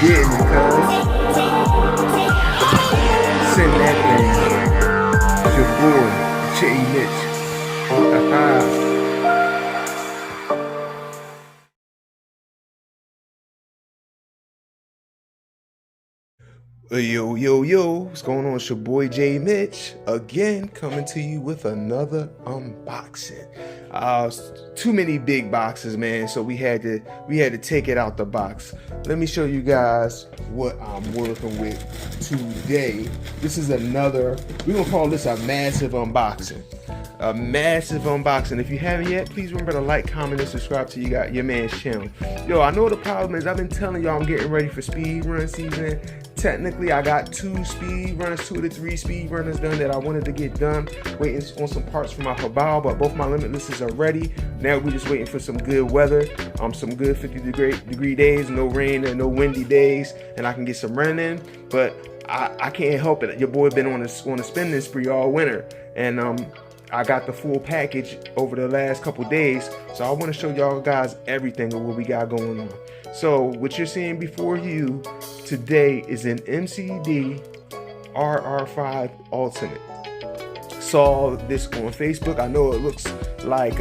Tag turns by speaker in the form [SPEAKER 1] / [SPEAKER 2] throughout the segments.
[SPEAKER 1] getting it, cuz. Send that thing. It's your boy, J Mitch. Yo, what's going on? It's your boy J Mitch, again coming to you with another unboxing. Too many big boxes, man, so we had to take it out the box. Let me show you guys what I'm working with today. This is another, we're gonna call this a massive unboxing. A massive unboxing. If you haven't yet, please remember to like, comment, and subscribe to your man's channel. Yo, I know the problem is I've been telling y'all I'm getting ready for speed run season. Technically, I got 2 speed runners, 2 to 3 speed runners done that I wanted to get done. Waiting on some parts for my Habal, but both my limitlesses are ready. Now we're just waiting for some good weather, some good 50-degree days, no rain and no windy days, and I can get some running in. But I can't help it. Your boy been on a spending spree all winter, and I got the full package over the last couple days, so I want to show y'all guys everything of what we got going on. So what you're seeing before you today is an MCD RR5 Ultimate. Saw this on Facebook. I know it looks like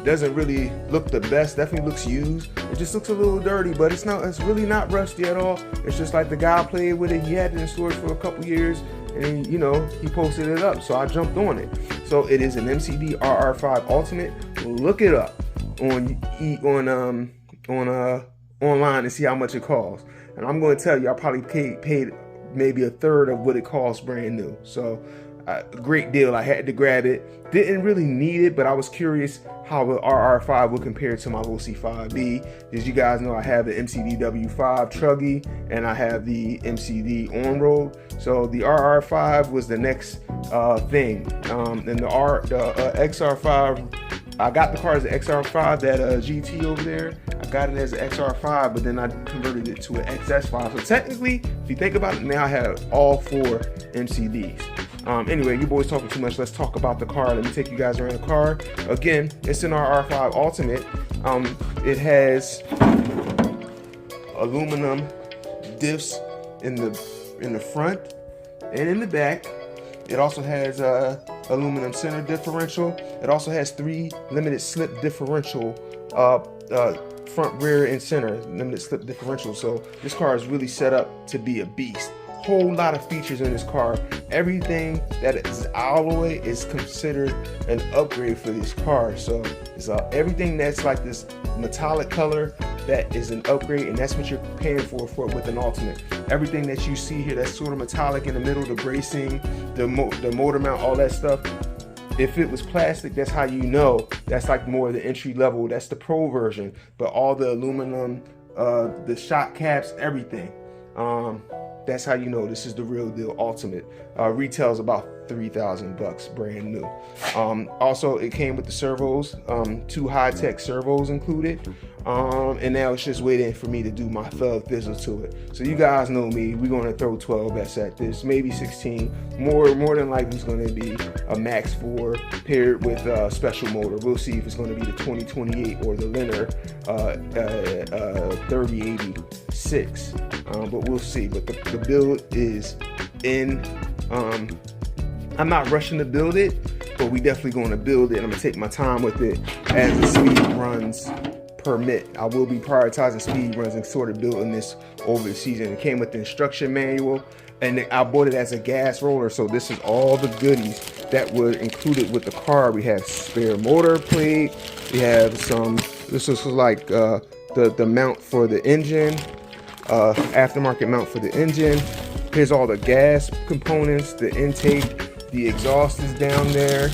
[SPEAKER 1] doesn't really look the best. Definitely looks used. It just looks a little dirty, but it's really not rusty at all. It's just like the guy played with it. He had it in storage for a couple years, and he posted it up, so I jumped on it. So it is an MCD RR5 Ultimate. Look it up online and see how much it costs. And I'm going to tell you, I probably paid maybe a third of what it costs brand new. So great deal. I had to grab it. Didn't really need it, but I was curious how the RR5 would compare to my OC5B. As you guys know, I have the MCD W5 Truggy and I have the MCD On-Road. So the RR5 was the next thing. And the XR5, I got the car as an XR5, that GT over there. I got it as an XR5, but then I converted it to an XS5. So technically, if you think about it, now I have all 4 MCDs. Anyway, you boys talking too much. Let's talk about the car. Let me take you guys around the car. Again, it's an RR5 Ultimate. It has aluminum diffs in the front and in the back. It also has aluminum center differential. It also has 3 limited slip differential, front, rear, and center limited slip differential. So this car is really set up to be a beast. Whole lot of features in this car. Everything that is alloy is considered an upgrade for this car. So it's everything that's like this metallic color, that is an upgrade, and that's what you're paying for with an Ultimate. Everything that you see here that's sort of metallic in the middle, the bracing, the motor mount, all that stuff. If it was plastic, that's how you know that's like more of the entry level. That's the pro version. But all the aluminum, the shock caps, everything. That's how you know this is the real deal Ultimate. Retails about $3,000 brand new. Also, it came with the servos, 2 high-tech servos included. And now it's just waiting for me to do my thug thizzle to it. So you guys know me, we're gonna throw 12S at this, maybe 16. More than likely it's gonna be a Max 4 paired with a special motor. We'll see if it's gonna be the 2028 or the Lenner 3086. But we'll see. But the build is in. I'm not rushing to build it, but we definitely going to build it. I'm gonna take my time with it as the speed runs permit. I will be prioritizing speed runs and sort of building this over the season. It came with the instruction manual, and I bought it as a gas roller. So this is all the goodies that were included with the car. We have spare motor plate. We have some. This is like the mount for the engine. Aftermarket mount for the engine. Here's all the gas components, the intake, the exhaust is down there.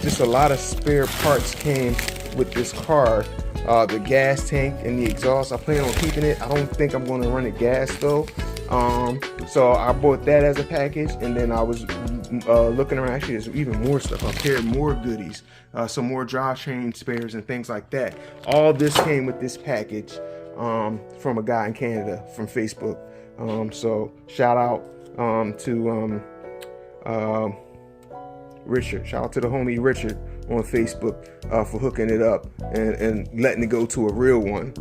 [SPEAKER 1] Just a lot of spare parts came with this car. The gas tank and the exhaust, I plan on keeping it. I don't think I'm going to run it gas though. So I bought that as a package, and then I was looking around. Actually, there's even more stuff up here, more goodies, some more drivetrain spares and things like that. All this came with this package from a guy in Canada from Facebook. So shout out to Richard. Shout out to the homie Richard on Facebook for hooking it up and letting it go to a real one.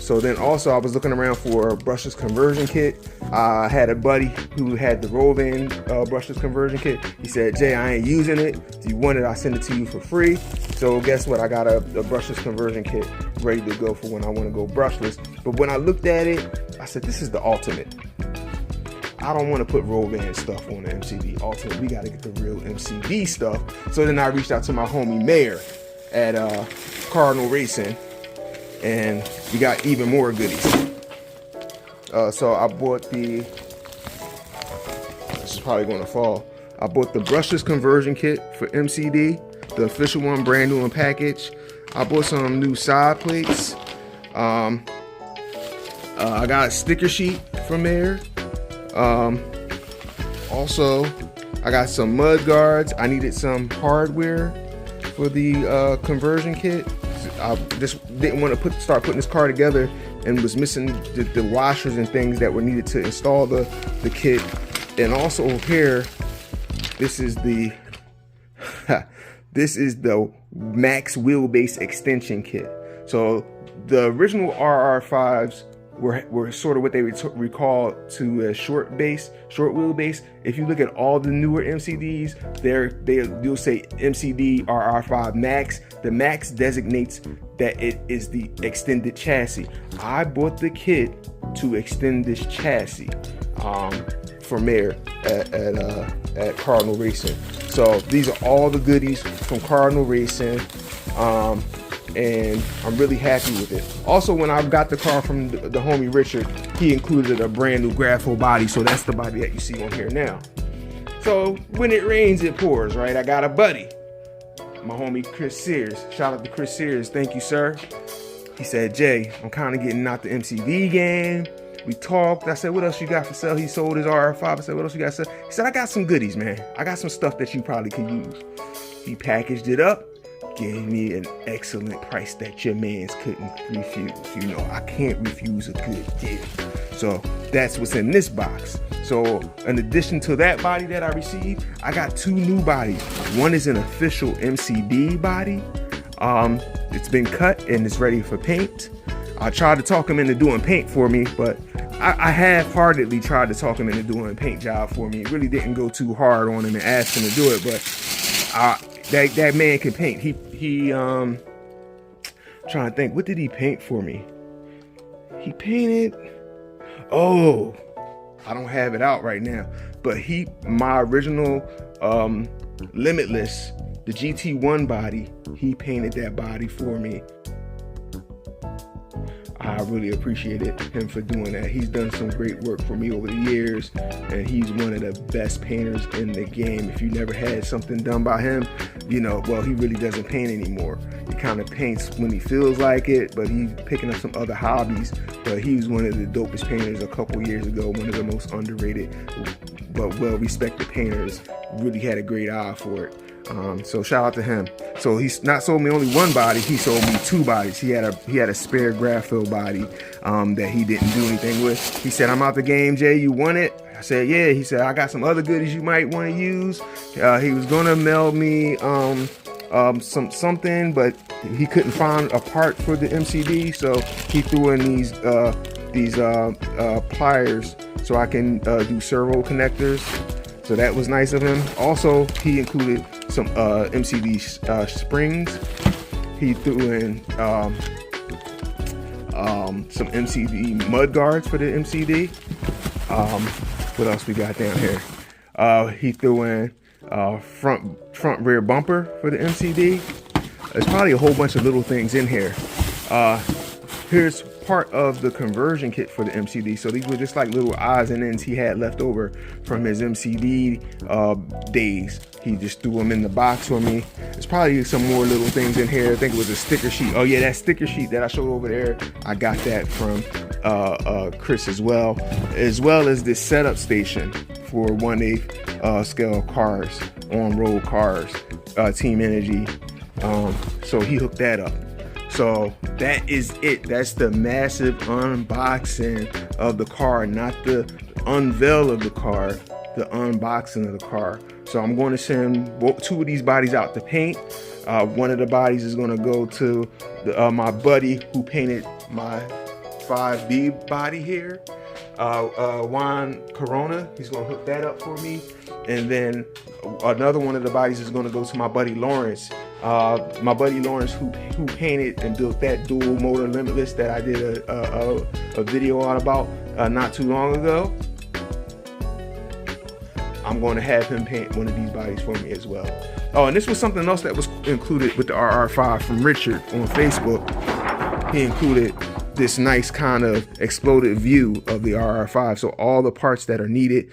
[SPEAKER 1] So then also I was looking around for a brushless conversion kit. I had a buddy who had the Rovan brushless conversion kit. He said, Jay, I ain't using it. If you want it, I'll send it to you for free. So guess what? I got a brushless conversion kit ready to go for when I want to go brushless. But when I looked at it, I said, this is the ultimate. I don't want to put Rovan stuff on the MCD Ultimate. We got to get the real MCD stuff. So then I reached out to my homie Mayor at Cardinal Racing, and we got even more goodies. So I bought this is probably going to fall. I bought the brushless conversion kit for MCD, the official one, brand new in package. I bought some new side plates. I got a sticker sheet from Mayor. Also, I got some mud guards. I needed some hardware for the conversion kit. I just didn't want to start putting this car together and was missing the washers and things that were needed to install the kit. And also here, this is the max wheelbase extension kit. So the original RR5s were sort of what they recall to a short wheelbase. If you look at all the newer MCDs, you'll say MCD RR5 Max. The Max designates that it is the extended chassis. I bought the kit to extend this chassis from there at Cardinal Racing. So these are all the goodies from Cardinal Racing. And I'm really happy with it. Also, when I got the car from the homie Richard, he included a brand new grapho body. So that's the body that you see on here now. So when it rains, it pours, right? I got a buddy, my homie Chris Sears. Shout out to Chris Sears. Thank you, sir. He said, Jay, I'm kind of getting out the MCD game. We talked. I said, what else you got for sale? He sold his RR5. I said, what else you got for sale? He said, I got some goodies, man. I got some stuff that you probably could use. He packaged it up, gave me an excellent price that your mans couldn't refuse. You know, I can't refuse a good deal. So that's what's in this box. So in addition to that body that I received, I got two new bodies. One is an official MCD body. It's been cut and it's ready for paint. I tried to talk him into doing paint for me, but I half-heartedly tried to talk him into doing a paint job for me. It really didn't go too hard on him and ask him to do it, but that man can paint. He trying to think, what did he paint for me? He painted, oh, I don't have it out right now, but my original Limitless, the GT1 body, he painted that body for me. I really appreciated him for doing that. He's done some great work for me over the years, and he's one of the best painters in the game. If you never had something done by him, you know, well, he really doesn't paint anymore. He kind of paints when he feels like it, but he's picking up some other hobbies. But he was one of the dopest painters a couple years ago, one of the most underrated but well-respected painters. Really had a great eye for it. So shout out to him. So he's not sold me only one body, he sold me two bodies. He had a spare grapho body that he didn't do anything with. He said, I'm out the game, Jay, you want it? I said, yeah. He said, I got some other goodies you might want to use. He was gonna mail me something, but he couldn't find a part for the MCD, so he threw in these pliers so I can do servo connectors. So that was nice of him. Also, he included some MCD springs. He threw in some MCD mud guards for the MCD. What else we got down here? He threw in front rear bumper for the MCD. There's probably a whole bunch of little things in here. Here's part of the conversion kit for the MCD. So these were just like little odds and ends he had left over from his MCD days. He just threw them in the box for me. There's probably some more little things in here. I think it was a sticker sheet. Oh yeah, that sticker sheet that I showed over there, I got that from Chris as well as this setup station for 1/8 scale cars, on-road cars, Team Energy. So he hooked that up. So that is it. That's the massive unboxing of the car, not the unveil of the car, the unboxing of the car. So I'm going to send 2 of these bodies out to paint. One of the bodies is going to go to my buddy who painted my 5B body here, Juan Corona. He's going to hook that up for me. And then another one of the bodies is going to go to my buddy Lawrence. My buddy Lawrence who painted and built that dual motor Limitless that I did a video on about not too long ago. I'm going to have him paint one of these bodies for me as well. Oh, and this was something else that was included with the RR5 from Richard on Facebook. He included this nice kind of exploded view of the RR5. So all the parts that are needed,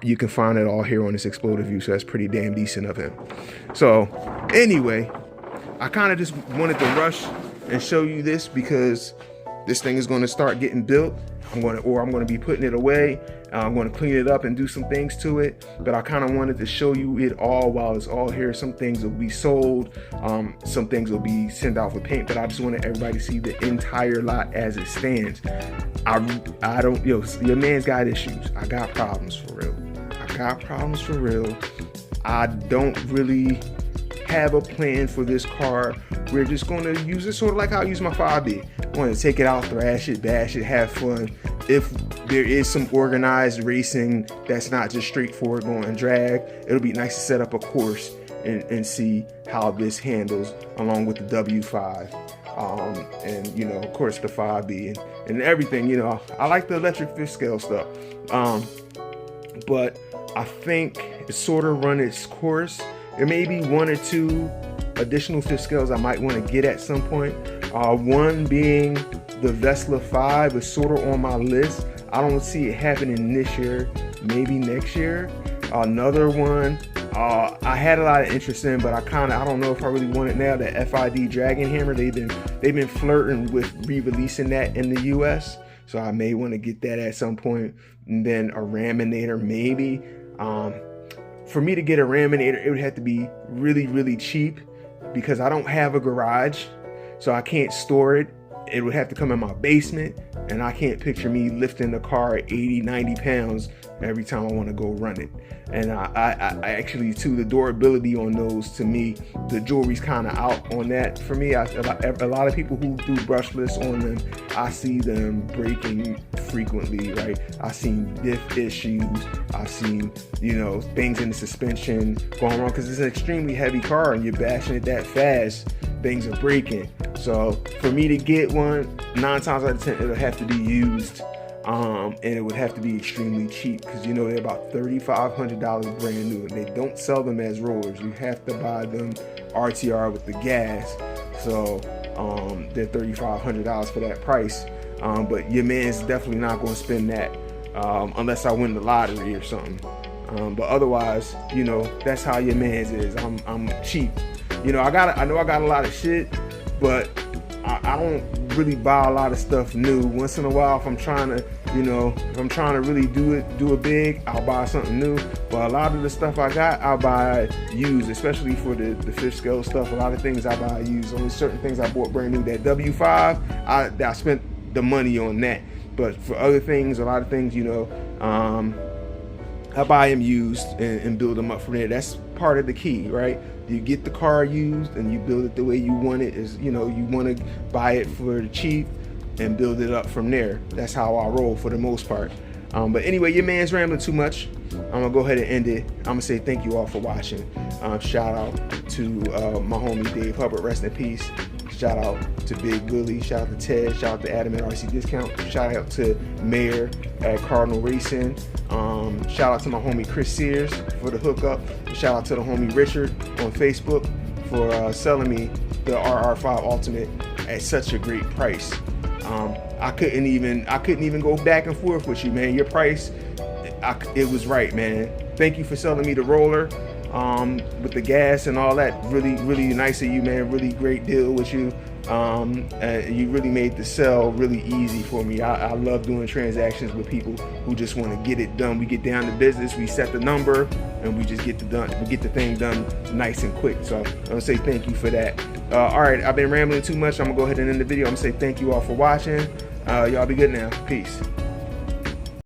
[SPEAKER 1] you can find it all here on this exploded view. So that's pretty damn decent of him. So anyway, I kind of just wanted to rush and show you this because this thing is going to start getting built. I'm going to be putting it away. I'm going to clean it up and do some things to it, but I kind of wanted to show you it all while it's all here. Some things will be sold, some things will be sent out for paint, but I just wanted everybody to see the entire lot as it stands. I don't, your man's got issues. I got problems for real. I don't really have a plan for this car. We're just going to use it sort of like how I use my 5B. I want to take it out, thrash it, bash it, have fun. If there is some organized racing that's not just straightforward going drag, it'll be nice to set up a course and see how this handles along with the W5 and of course the 5B and everything. I like the electric fifth scale stuff, but I think it's sort of run its course. There may be 1 or 2 additional fifth scales I might want to get at some point. One being the Vesla 5 is sort of on my list. I don't see it happening this year, maybe next year. Another one I had a lot of interest in, but I don't know if I really want it now. The FID Dragon Hammer, they've been flirting with re-releasing that in the US, so I may want to get that at some point. And then a Raminator maybe. For me to get a Raminator, it would have to be really, really cheap because I don't have a garage, so I can't store it. It would have to come in my basement, and I can't picture me lifting the car at 80-90 pounds every time I want to go run it. And I actually, too, the durability on those, to me, the jewelry's kind of out on that for me. A lot of people who do brushless on them, I see them breaking frequently, right? I've seen diff issues. I've seen, things in the suspension going wrong because it's an extremely heavy car and you're bashing it that fast, things are breaking. So for me to get one, 9 times out of 10, it'll have to be used. And it would have to be extremely cheap because they're about $3,500 brand new, and they don't sell them as rollers. You have to buy them RTR with the gas, so they're $3,500 for that price. But your man's definitely not going to spend that unless I win the lottery or something. But otherwise, that's how your man's is. I'm cheap. I know I got a lot of shit, but I don't really buy a lot of stuff new. Once in a while, if I'm trying to really do it big, I'll buy something new. But a lot of the stuff I got, I'll buy used, especially for the fifth scale stuff. A lot of things I buy used. Only certain things I bought brand new. That W5, I spent the money on that. But for other things, a lot of things, I buy them used and build them up from there. That's part of the key, right? You get the car used and you build it the way you want it. You want to buy it for cheap and build it up from there. That's how I roll for the most part. But anyway, your man's rambling too much. I'm gonna go ahead and end it. I'm gonna say thank you all for watching. Shout out to my homie Dave Hubbard, rest in peace. Shout out to Big Willie, shout out to Ted, shout out to Adam at RC Discount, shout out to Mayor at Cardinal Racing, shout out to my homie Chris Sears for the hookup, shout out to the homie Richard on Facebook for selling me the RR5 Ultimate at such a great price. I couldn't even go back and forth with you, man. Your price, it was right, man. Thank you for selling me the roller. With the gas and all that, really, really nice of you, man. Really great deal with you. You really made the sell really easy for me. I love doing transactions with people who just want to get it done. We get down to business, we set the number, and we just get the thing done nice and quick. So I'm gonna say thank you for that. All right, I've been rambling too much. I'm gonna go ahead and end the video. I'm gonna say thank you all for watching. Y'all be good now. Peace.